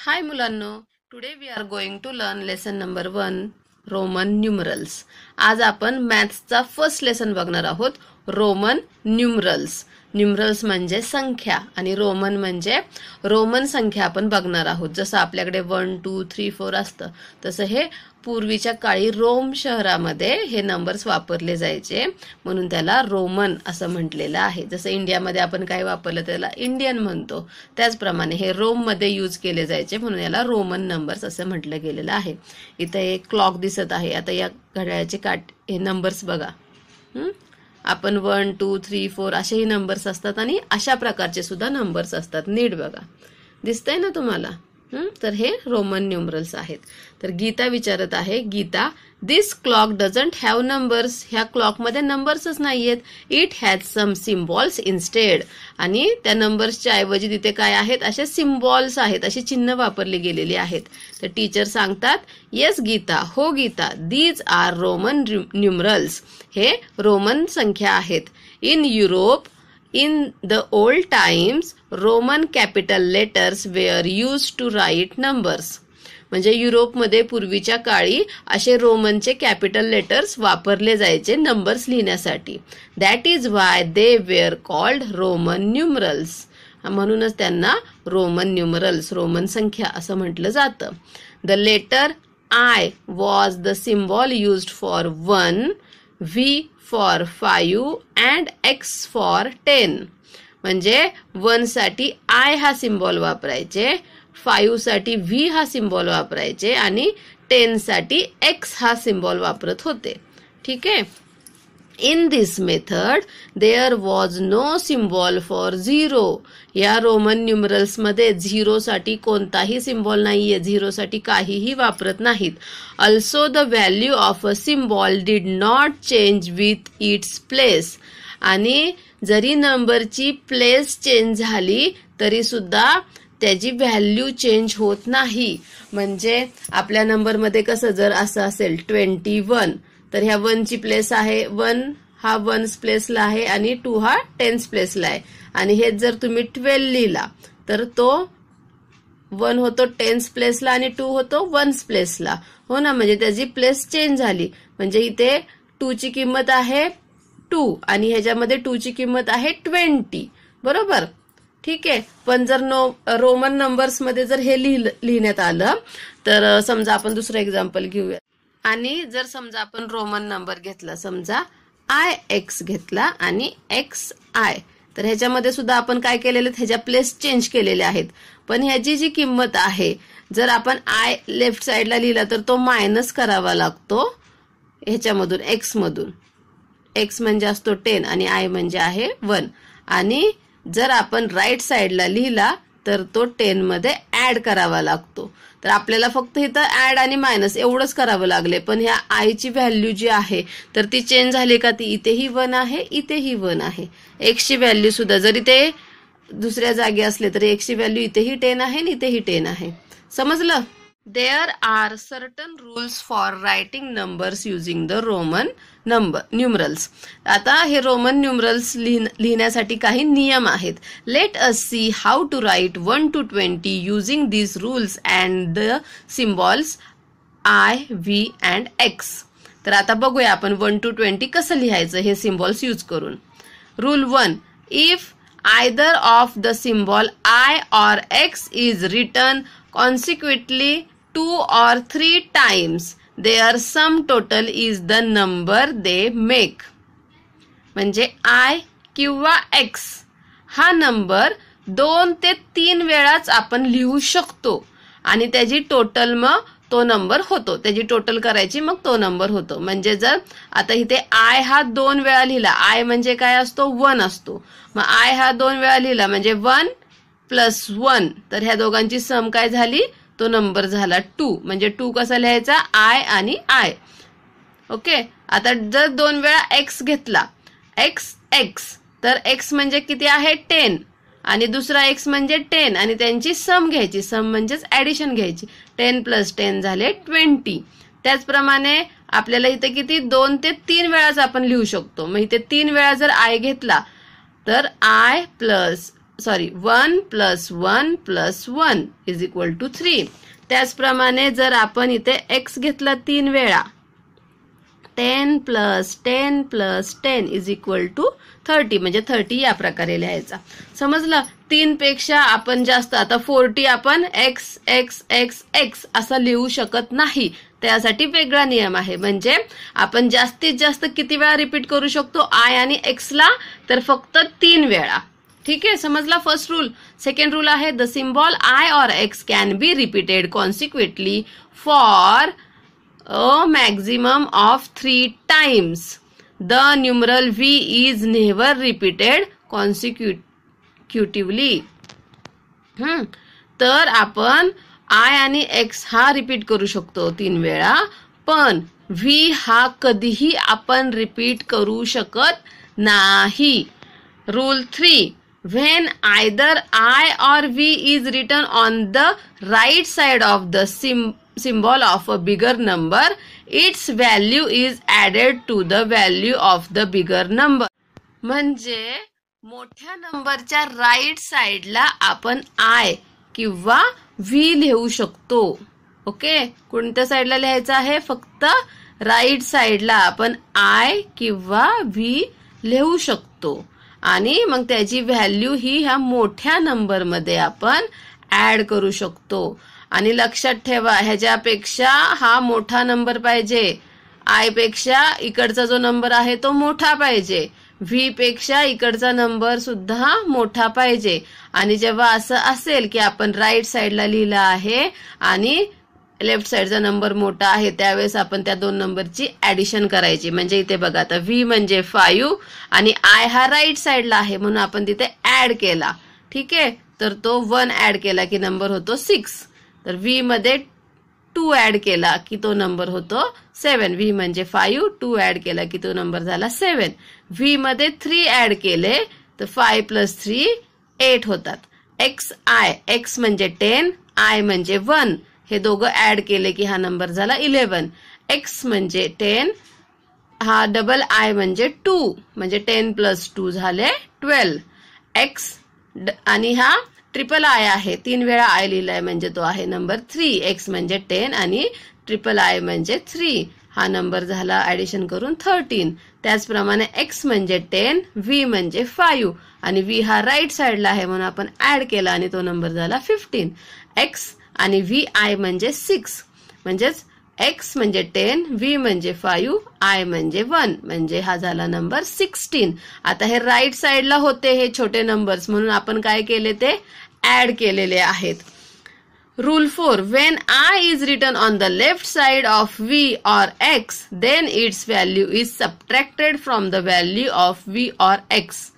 Hi मुलांनो, today we are going to learn lesson number 1 Roman numerals. आज आपण मॅथ्सचा first lesson बघणार आहोत. Roman numerals. न्यूमरल्स म्हणजे संख्या आणि रोमन म्हणजे रोमन संख्या आपण बघणार आहोत. जसं आपल्याकडे 1 2 3 4 असतं तसं हे पूर्वीच्या काळी रोम शहरामध्ये हे नंबर्स वापरले जायचे, म्हणून त्याला रोमन असं म्हटलेलं आहे. जसं इंडियामध्ये आपण काय वापरलं त्याला इंडियन म्हणतो, त्याचप्रमाणे हे रोम मध्ये यूज केले जायचे, म्हणून याला रोमन नंबर्स असं म्हटलं गेलेलं आहे. इथे एक क्लॉक दिसत आहे. आता या घड्याळाचे हे नंबर्स बघा. आपण 1 2 3 4 असेही नंबर्स असतात आणि अशा प्रकारचे सुद्धा नंबर्स असतात. नीट बघा, दिसतंय ना तुम्हाला? तर हे रोमन न्यूमरल्स आहेत. तर गीता विचारत आहे, Gita, this clock doesn't have numbers. ह्या क्लॉक मध्ये नंबर्सच नाहीयेत. It has some symbols instead. आणि त्या नंबर्सच्या ऐवजी तिथे काय आहेत? असे सिम्बॉल्स आहेत, अशी चिन्ह वापरली गेलेली आहेत. तर टीचर सांगतात, येस गीता, हो Gita, these are Roman numerals. हे रोमन संख्या आहेत. In Europe in the old times, Roman capital letters were used to write numbers. म्हणजे युरोपमध्ये पूर्वीच्या काळी असे रोमनचे कॅपिटल लेटर्स वापरले जायचे नंबर्स लिहिण्यासाठी. That is why they were called Roman numerals. म्हणूनच त्यांना रोमन न्यूमरल्स, रोमन संख्या असं म्हटलं जातं. The letter I was the symbol used for 1, V for 5 and X for 10. म्हणजे 1 साठी आय हा सिम्बॉल वापरायचे, 5 साठी व्ही हा सिम्बॉल वापरायचे आणि 10 साठी एक्स हा सिम्बॉल वापरत होते. ठीक आहे. In this method there was no symbol for 0. या रोमन न्यूमरल्स मध्ये 0 साठी कोणताही सिम्बॉल नाहीये. 0 साठी काहीही वापरत नाहीत. Also the value of a symbol did not change with its place. आणि जरी नंबरची प्लेस चेंज झाली तरी सुद्धा त्याची व्हॅल्यू चेंज होत नाही. म्हणजे आपल्या नंबरमध्ये कसं, जर असं असेल 21 तर ह्या 1 ची प्लेस आहे, 1 हा 1 प्लेसला आहे आणि 2 हा 10 प्लेसला आहे. आणि हे जर तुम्ही 12 लिहिला तर तो 1 होतो 10 प्लेसला आणि 2 होतो 1 प्लेसला. हो ना, म्हणजे त्याची प्लेस चेंज झाली. म्हणजे इथे 2 ची किंमत आहे 2 आणि ह्याच्यामध्ये 2 ची किंमत आहे 20. बरोबर? ठीक आहे. पण जर रोमन नंबर्स मध्ये जर हे लिहिण्यात आलं तर समजा आपण दुसरं एक्झाम्पल घेऊया. आणि जर समजा आपण रोमन नंबर घेतला, समजा IX घेतला आणि XI, तर ह्याच्यामध्ये सुद्धा आपण काय केलेलं, ह्याच्या प्लेस चेंज केलेल्या आहेत. पण ह्याची जी किंमत आहे, जर आपण I लेफ्ट साइडला लिहिला तर तो मायनस करावा लागतो ह्याच्यामधून, X मधून. X म्हणजे असतो 10 आणि I म्हणजे आहे 1. आणि जर आपण राईट साइडला लिहिला तर तो 10 मध्ये ऍड करावा लागतो. तर आपल्याला फक्त इथं ऍड आणि मायनस एवढंच करावं लागले. पण ह्या आयची व्हॅल्यू जी आहे तर ती चेंज झाली का? ती इथेही 1 आहे, इथेही 1 आहे. एक्सची व्हॅल्यू सुद्धा जरी ते दुसऱ्या जागी असले तरी एक्सची व्हॅल्यू इथेही 10 आहे आणि इथेही 10 आहे. समजलं? There are certain rules for writing numbers using the Roman numerals. आता हे रोमन न्यूमरल्स लिहिण्यासाठी काही नियम आहेत. Let us see how to write 1 to 20 using this rules and the symbols I, V and X. तर आता बघूया आपण 1 to 20 कसं लिहायचं हे सिम्बॉल्स यूज करून. Rule 1, if either of the symbol I or X is written consecutively 2 or 3 times, their sum total is the number they make. म्हणजे I किंवा X हा नंबर 2 ते 3 वेळाच आपण लिहू शकतो आणि त्याची टोटल मग तो नंबर होतो. त्याची टोटल करायची मग तो नंबर होतो. म्हणजे जर आता इथे I हा 2 वेळा लिहिला, I म्हणजे काय असतो? 1 असतो. मग I हा 2 वेळा लिहिला म्हणजे 1 + 1, तर ह्या दोघांची सम काय झाली? तो नंबर झाला 2. म्हणजे 2 कसा लिहायचा? I आणि I. ओके. आता जर 2 वेळा X घेतला, X तर X म्हणजे किती आहे? 10 आणि दुसरा X म्हणजे 10 आणि त्यांची सम घ्यायची. सम म्हणजेच ऍडिशन घ्यायची. 10 + 10 झाले 20. त्याचप्रमाणे आपल्याला इथे किती 2 ते 3 वेळाच आपण लिहू शकतो. मग इथे 3 वेळा जर I घेतला तर I + 1 + 1 + 1 = 3. त्याचप्रमाणे जर आपण इथे x घेतला 3 वेळा, 10 + 10 + 10 = 30, म्हणजे 30 या प्रकारे लिहायचा. समजलं? 3 पेक्षा आपण जास्त, आता 40 आपण x x x x असं लिहू शकत नाही, त्यासाठी वेगळा नियम आहे. म्हणजे आपण जास्तीत जास्त किती वेळा रिपीट करू शकतो आय आणि एक्स ला, तर फक्त 3 वेळा. ठीक आहे, समजला फर्स्ट रूल. सेकंड रूल आहे, the symbol I or x can be repeated consequently for a maximum of 3 times. The numeral v is never repeated consecutively. तर आपण I आणि X हा रिपीट करू शकतो 3 वेळा, पण V हा कधीही आपण रिपीट करू शकत नाही. Rule 3, when either I or V is written on the right side of the symbol of a bigger number, its value is added to the value of the bigger number. म्हणजे मोठ्या नंबरच्या right साइडला आपण I किंवा V लिहू शकतो. Okay, कोणत्या साइडला लिहायचं आहे? फक्त राईट साइडला आपण आय किंवा व्ही लिहू शकतो, आणि मग त्याची व्हॅल्यू ही ह्या मोठ्या नंबरमध्ये आपण ऍड करू शकतो. आणि लक्षात ठेवा, ह्याच्यापेक्षा हा मोठा नंबर पाहिजे. आय पेक्षा इकडचा जो नंबर आहे तो मोठा पाहिजे, व्ही पेक्षा इकडचा नंबर सुद्धा मोठा पाहिजे. आणि जेव्हा असं असेल की आपण राईट साइडला लिहिलं आहे आणि लेफ्ट साइडचा नंबर मोठा आहे, त्यावेळेस आपण त्या दोन नंबरची ऍडिशन करायची. म्हणजे इथे बघा, आता व्ही म्हणजे 5 आणि आय हा राईट साइडला आहे म्हणून आपण तिथे ऍड केला. ठीक आहे, तर तो 1 ऍड केला की नंबर होतो 6. तर व्ही मध्ये 2 ऍड केला की तो नंबर होतो 7. व्ही म्हणजे 5, 2 ऍड केला की तो नंबर झाला 7. व्ही मध्ये 3 ऍड केले तर 5 + 3 8 होतात. एक्स आय, एक्स म्हणजे 10, आय म्हणजे 1, हे दोघं ऍड केले की हा नंबर झाला 11. एक्स म्हणजे 10, हा डबल आय म्हणजे 2, म्हणजे 10 + 2 झाले 12. एक्स आणि हा ट्रिपल आय आहे, 3 वेळा आय लिहिलाय म्हणजे तो आहे नंबर 3. एक्स म्हणजे 10 आणि ट्रिपल आय म्हणजे 3, हा नंबर झाला ऍडिशन करून 13. त्याचप्रमाणे एक्स म्हणजे 10, व्ही म्हणजे 5 आणि व्ही हा राईट साइडला आहे म्हणून आपण ऍड केला आणि तो नंबर झाला 15. एक्स आणि व्ही आय म्हणजे 6, म्हणजेच एक्स म्हणजे 10, व्ही म्हणजे 5, आय म्हणजे 1, म्हणजे हा झाला नंबर 16. आता हे राईट साइडला होते हे छोटे नंबर्स, म्हणून आपण काय केले ते ऍड केलेले आहेत. Rule 4, when I is written on the left side of V or X, then its value is subtracted from the value of V or X.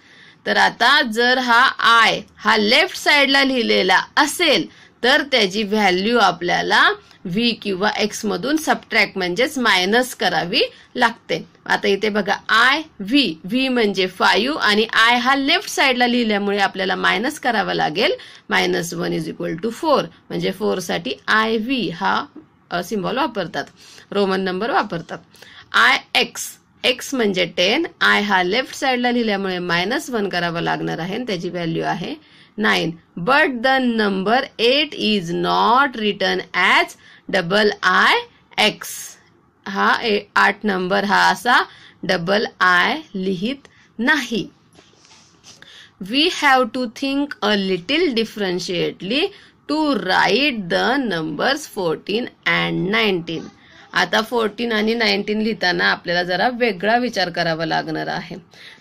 तर आता जर हा I हा लेफ्ट साइडला लिहिलेला असेल तर त्याची व्हॅल्यू आपल्याला V किंवा X मधून सबट्रॅक्ट म्हणजेच मायनस करावी लागते. आता इथे बघा, आय व्ही, व्ही म्हणजे 5 आणि आय हा लेफ्ट साइडला लिहिल्यामुळे आपल्याला मायनस करावा लागेल. -1 = 4, म्हणजे 4 साठी आय व्ही हा सिम्बॉल वापरतात, रोमन नंबर वापरतात. आय एक्स, एक्स म्हणजे 10, आय हा लेफ्ट साइडला लिहिल्यामुळे -1 करावा लागणार आहे, त्याची व्हॅल्यू आहे 9. But the number 8 is not written as double I X. हा 8 नंबर हा असा डबल आय लिहित नाही. We have to think a little differentiately to write the numbers 14 and 19. आता 14 आणि 19 लिहिताना आपल्याला जरा वेगळा विचार करावा लागणार आहे.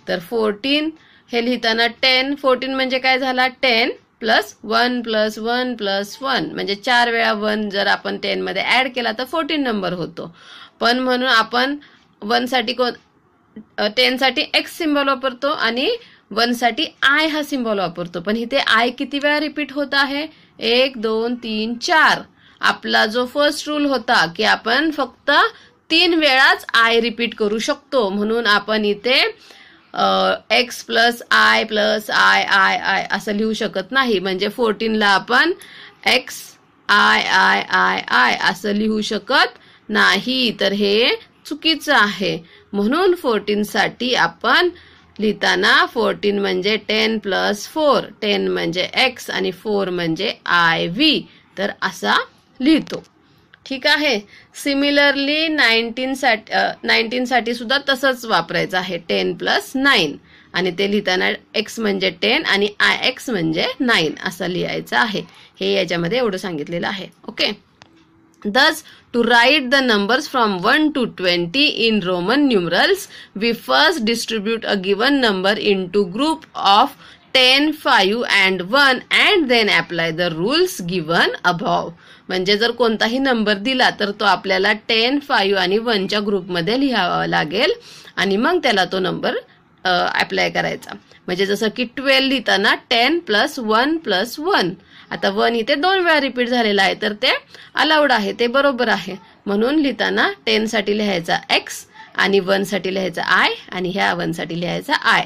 तर 14 हे लिहिताना 10, 14 म्हणजे काय झाला 10 + 1 + 1 + 1, म्हणजे 4 वेळा 1 जर आपण 10 मध्ये ऍड केला तर 14 नंबर होतो. पण म्हणून आपण 1 साठी 10 साठी एक्स सिम्बॉल वापरतो आणि 1 साठी आय हा सिम्बॉल वापरतो. पण इथे आय किती वेळा रिपीट होत आहे? 1 2 3 4. आपला जो फर्स्ट रूल होता की आपण फक्त 3 वेळाच आय रिपीट करू शकतो, म्हणून आपण इथे x + I + I I I असं लिहू शकत नाही. म्हणजे 14 ला आपण X I I I I असं लिहू शकत नाही, तर हे चुकीचं आहे. म्हणून 14 साठी आपण लिहिताना 14 म्हणजे 10 प्लस 4, 10 म्हणजे x आणि 4 म्हणजे IV, तर असा लिहितो. ठीक आहे. सिमिलरली 19 साठी सुद्धा तसंच वापरायचं आहे, 10 प्लस 9, आणि ते लिहिताना x म्हणजे 10 आणि ix म्हणजे 9 असं लिहायचं आहे. हे याच्यामध्ये एवढं सांगितलेलं आहे. Okay. Thus, to write the numbers from 1 to 20 in Roman numerals, we first distribute a given number into group of 10, 5 and 1 and then apply the rules given above. म्हणजे जर कोणताही नंबर दिला तर तो आपल्याला 10, 5 आणि 1च्या ग्रुपमध्ये लिहावा लागेल आणि मग त्याला तो नंबर अप्लाय करायचा. म्हणजे जसं की 12 लिहिताना 10 प्लस 1 प्लस 1. आता 1 इथे 2 वेळा रिपीट झालेला आहे तर ते अलाउड आहे, ते बरोबर आहे. म्हणून लिहिताना 10 साठी लिहायचा x आणि 1 साठी लिहायचा I आणि ह्या 1 साठी लिहायचा I.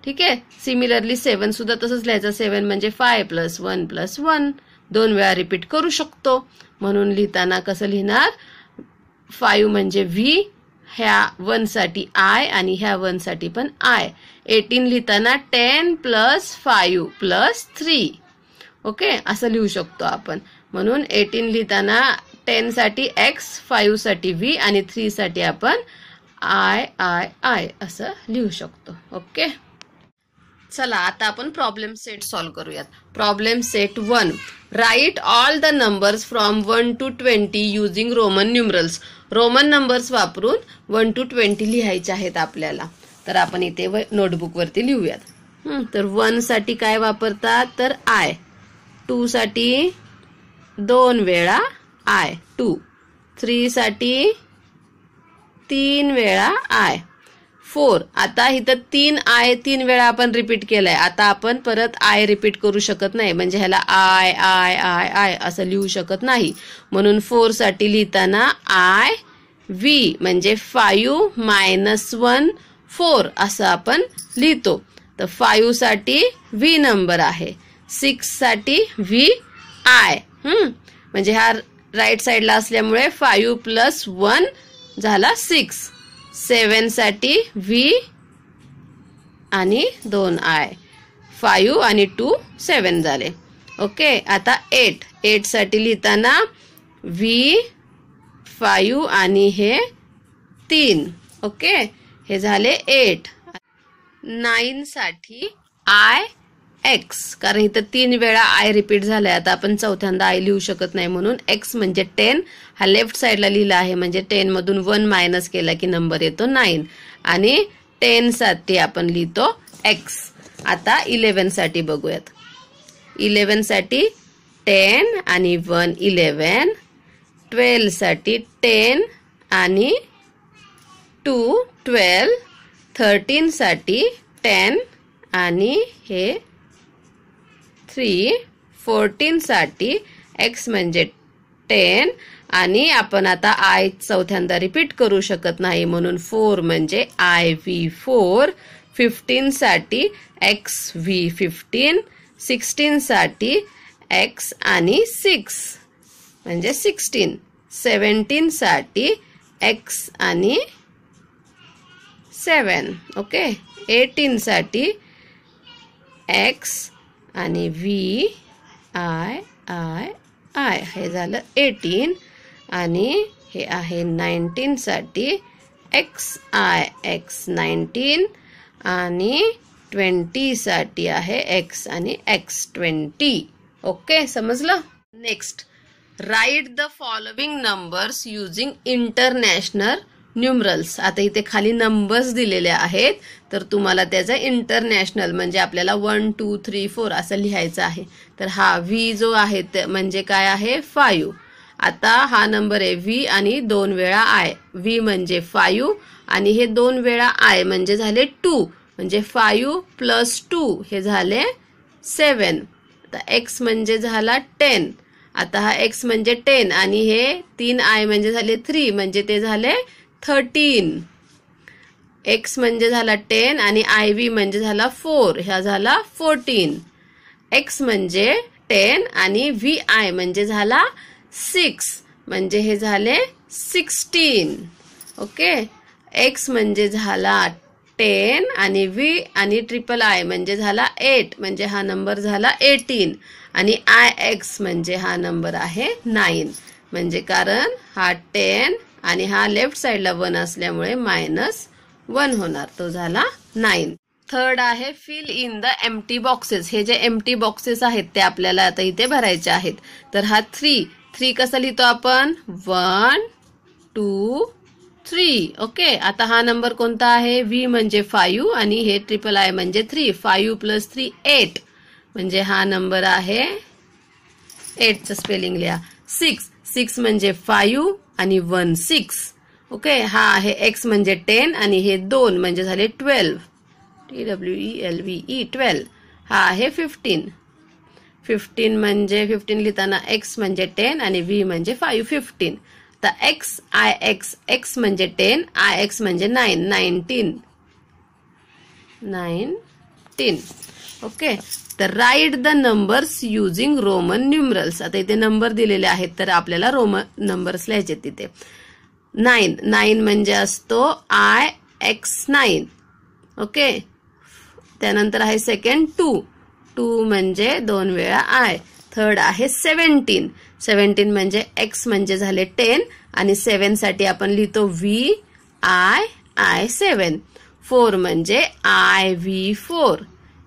ठीक आहे. सिमिलरली 7 सुद्धा तसंच लिहायचं. 7 म्हणजे 5 प्लस 1 प्लस 1. 2 वेळा रिपीट करू शकतो. म्हणून लिहिताना कसं लिहिणार, 5 म्हणजे V, ह्या 1 साठी I आणि ह्या 1 साठी पण I. 18 लिहिताना 10 प्लस 5 प्लस 3. ओके, असं लिहू शकतो आपण. म्हणून 18 लिहिताना 10 साठी x, 5 साठी v आणि 3 साठी आपण I असं लिहू शकतो. ओके. चला आता आपण प्रॉब्लेम सेट सॉल्व्ह करूयात. Problem set 1. Write all the numbers from 1 to 20 using Roman numerals. Roman numbers वापरून 1 to 20 लिहायचे आहेत आपल्याला. तर आपण इथे नोटबुक वरती लिहूयात. तर 1 साठी काय वापरतात, तर I. 2 साठी 2 वेळा I, 2. 3 साठी 3 वेळा I. 4. आता इथं 3 I 3 वेळा आपण रिपीट केलाय. आता आपण परत I रिपीट करू शकत नाही, म्हणजे ह्याला I असं लिहू शकत नाही. म्हणून 4 साठी लिहिताना I V म्हणजे 5 मायनस 1 4 असं आपण लिहितो. तर 5 साठी V नंबर आहे. 6 साठी V I. म्हणजे हा राईट साइडला असल्यामुळे 5 प्लस 1 झाला 6. 7 साठी V आणि 2 I. 5 आणि 2 7 झाले. ओके. आता 8 साठी लिहिताना V 5 आणि हे 3. ओके, हे झाले 8. 9 साठी I x, कारण इथं 3 वेळा I रिपीट झालाय. आता आपण चौथ्यांदा I लिहू शकत नाही, म्हणून x म्हणजे 10 हा लेफ्ट साइडला लिहिला आहे. म्हणजे 10 मधून 1 मायनस केला की नंबर येतो 9. आणि 10 साठी आपण लिहितो x. आता 11 साठी बघूयात. 11 साठी 10 आणि 1 11. 12 साठी 10 आणि 2 12. 13 साठी 10 आणि हे 3. 14 साठी x म्हणजे 10 आणि आपण आता I चौथ्यांदा रिपीट करू शकत नाही, म्हणून 4 म्हणजे IV4. 15 साठी XV15. 16 साठी x आणि 6 म्हणजे 16. 17 साठी x आणि 7. ओके. 18 साठी x आणि V I. हे झालं 18. आणि हे आहे 19 साठी XI x 19 आणि 20 साठी आहे x आणि x 20. ओके, समजलं. Next, write the following numbers using international numerals. आता इथे खाली नंबर्स दिलेले आहेत, तर तुम्हाला त्याचा इंटरनॅशनल म्हणजे आपल्याला 1 2 3 4 असं लिहायचं आहे. तर हा V जो आहे ते म्हणजे काय आहे 5. आता हा नंबर आहे V आणि 2 वेळा I. V म्हणजे 5 आणि हे 2 वेळा I म्हणजे झाले 2. म्हणजे 5 प्लस 2 हे झाले 7. आता x म्हणजे झाला 10. आता हा x म्हणजे 10 आणि हे 3 I म्हणजे झाले 3 म्हणजे ते झाले 13. x म्हणजे झाला 10 आणि IV म्हणजे झाला 4, ह्या झाला 14. x म्हणजे 10 आणि VI म्हणजे झाला 6 म्हणजे हे झाले 16. ओके. x म्हणजे झाला 10 आणि V आणि ट्रिपल I म्हणजे झाला 8, म्हणजे हा नंबर झाला 18 आणि IX म्हणजे हा नंबर आहे 9. म्हणजे कारण हा 10 आणि हा लेफ्ट साइडला 1 असल्यामुळे -1 होणार, तो झाला 9. थर्ड आहे fill in the empty boxes. हे जे एम्प्टी बॉक्सेस आहेत ते आपल्याला आता इथे भरायचे आहेत. तर हा 3 कसा लिहितो आपण? 1 2 3. ओके, आता हा नंबर कोणता आहे? V म्हणजे 5 आणि हे ट्रिपल I म्हणजे 3. 5 + 3 8 म्हणजे हा नंबर आहे 8 चं स्पेलिंग लिहा. 6 म्हणजे 5 आणि 1 6. ओके, हा आहे X म्हणजे 10 आणि हे 2 म्हणजे झाले 12. TWELVE 12. हा आहे 15 म्हणजे 15 लिहिताना X म्हणजे 10 आणि V म्हणजे 5 15. तर X म्हणजे 10, IX म्हणजे 19. ओके, तर write the numbers using Roman numerals. आता इथे नंबर दिलेले आहेत तर आपल्याला रोमन नंबर्स लिहायचे तिथे. 9 म्हणजे असतो IX9. ओके, त्यानंतर आहे सेकंड 2 म्हणजे 2 वेळा I. थर्ड आहे 17 म्हणजे X म्हणजे झाले 10 आणि 7 साठी आपण लिहितो VI7. 4 म्हणजे IV4.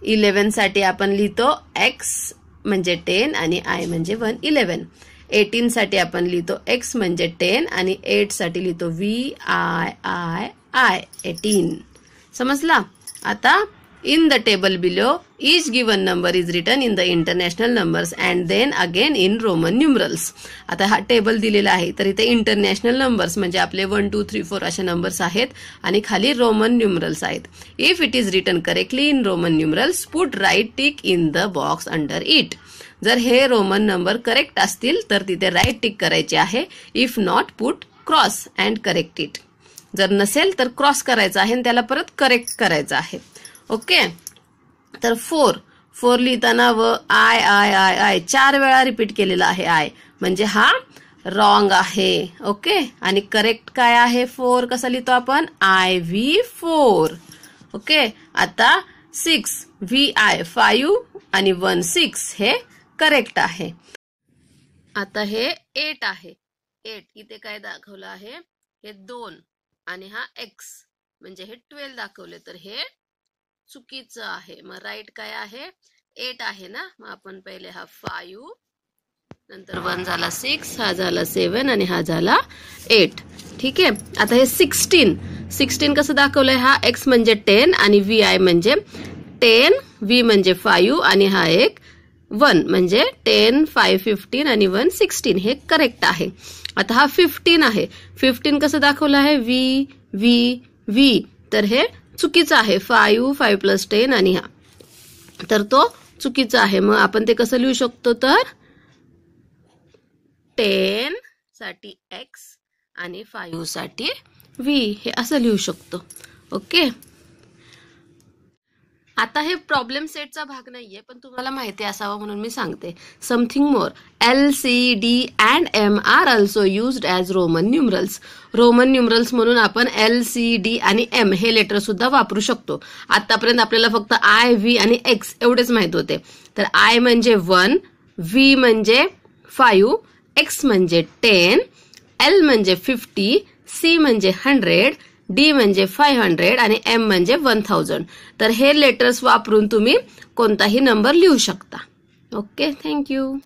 11 साठी आपण लिहितो X म्हणजे 10 आणि I म्हणजे 1 11. 18 साठी आपण लिहितो X म्हणजे 10 आणि 8 साठी लिहितो VII 18. समजला? आता in the table below, each given number is written in the international numbers and then again in Roman numerals. आता हा टेबल दिलेला आहे तर इथे इंटरनॅशनल नंबर्स म्हणजे आपले 1 2 3 4 असे नंबर्स आहेत आणि खाली रोमन न्यूमरल्स आहेत. If it is written correctly in Roman numerals, put right tick in the box under it. जर हे रोमन नंबर करेक्ट असतील तर तिथे राईट टिक करायचे आहे. If not, put cross and correct it. जर नसेल तर क्रॉस करायचा आहे आणि त्याला परत करेक्ट करायचं आहे. ओके, तर 4 लिहिताना व I 4 वेळा रिपीट केलेला आहे I, म्हणजे हा रॉंग आहे. ओके, आणि करेक्ट काय आहे? 4 कसा लिहितो आपण? IV4. ओके, आता 6 VI 5 आणि 1 6 हे करेक्ट आहे. आता हे 8 आहे. 8 इथे काय दाखवलं आहे? हे 2 आणि हा X म्हणजे हे 12 दाखवले, तर हे चुकीचं आहे. मग राईट काय आहे? 8 आहे ना. मग आपण पहिले हा 5 नंतर 1 झाला 6, हा झाला 7 आणि हा झाला 8. ठीक आहे, आता हे 16 कसं दाखवलंय? हा X म्हणजे 10 आणि VI म्हणजे 10, V म्हणजे 5 आणि हा एक 1 म्हणजे 10 5 15 आणि 1 16. हे करेक्ट आहे. आता हा 15 आहे. 15 कसं दाखवलं आहे? V तर हे चुकीचं आहे. 5 + 10 आणि हा, तर तो चुकीचा आहे. मग आपण ते कसं लिहू शकतो? तर 10 साठी X आणि 5 साठी V हे असं लिहू शकतो. ओके, आता हे प्रॉब्लेम सेटचा भाग नाहीये पण तुम्हाला माहिती असावं म्हणून मी सांगते. Something more, L, C, D and M are also used as Roman numerals. Roman numerals म्हणून आपण L, C, D आणि M हे लेटर सुद्धा वापरू शकतो. आतापर्यंत आपल्याला फक्त I, V आणि X एवढेच माहित होते. तर I म्हणजे 1, V म्हणजे 5, X म्हणजे 10, L म्हणजे 50, C म्हणजे 100, D म्हणजे 500 आणि M म्हणजे 1000. तर हे लेटर्स वापरून तुम्ही कोणताही नंबर लिहू शकता. Okay, thank you.